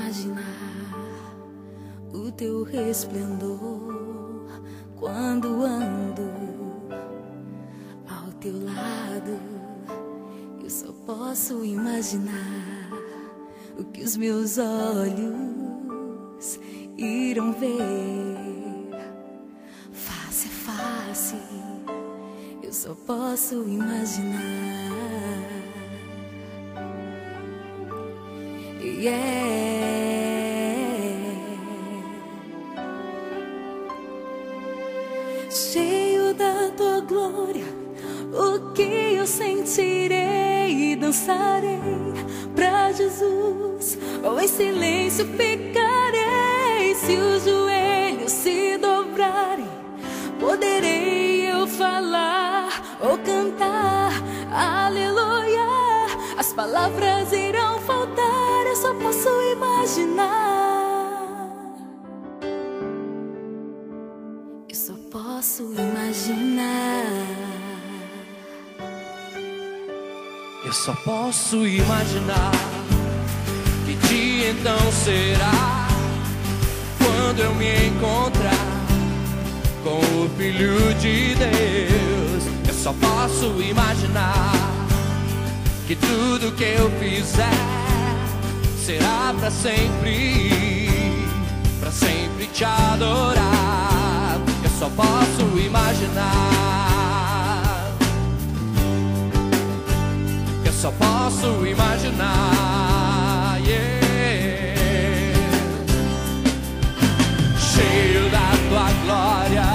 imaginar o teu resplendor quando ando ao teu lado. Eu só posso imaginar o que os meus olhos irão ver face a face. Eu só posso imaginar. Cheio da tua glória, o que eu sentirei e dançarei pra Jesus, ou em silêncio ficarei. Se os joelhos se dobrarem, poderei eu falar ou cantar aleluia. As palavras irão faltar, eu só posso imaginar. Eu só posso imaginar. Eu só posso imaginar que dia então será quando eu me encontrar com o Filho de Deus. Eu só posso imaginar que tudo que eu fizer será pra sempre te adorar. Eu só posso imaginar. Eu só posso imaginar, yeah. Cheio da tua glória,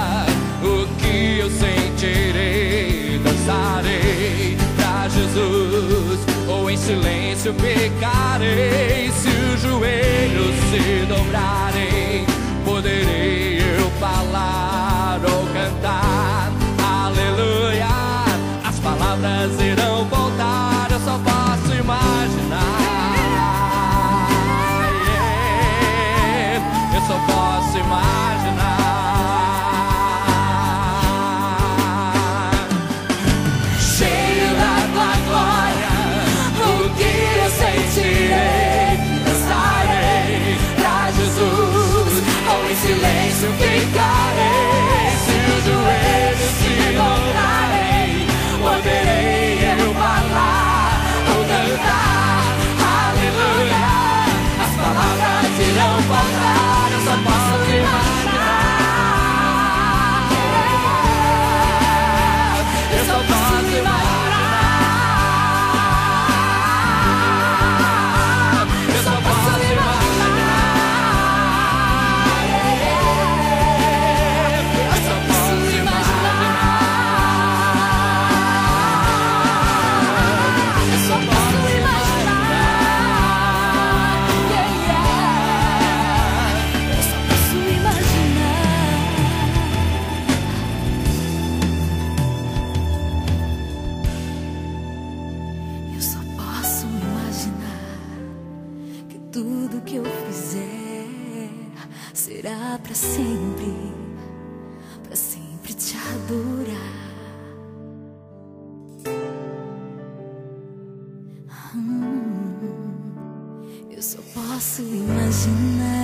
o que eu sentirei, dançarei pra Jesus, ou em silêncio ficarei. Se os joelhos se dobrarem, poderei eu falar ou cantar aleluia. As palavras irão voltar, eu só posso imaginar, yeah. Eu só posso imaginar. Cheio da tua glória, o que eu sentirei, dançarei pra Jesus, ou em silêncio ficarei. Se os joelhos se dobrarem, poderei eu falar ou cantar aleluia. As palavras irão faltar, eu só posso imaginar. Eu só posso imaginar. Eu só posso imaginar. Eu só posso imaginar. Eu só posso imaginar. Eu só posso imaginar. Eu só posso imaginar que tudo que eu fizer será pra sempre te adorar. Eu só posso imaginar.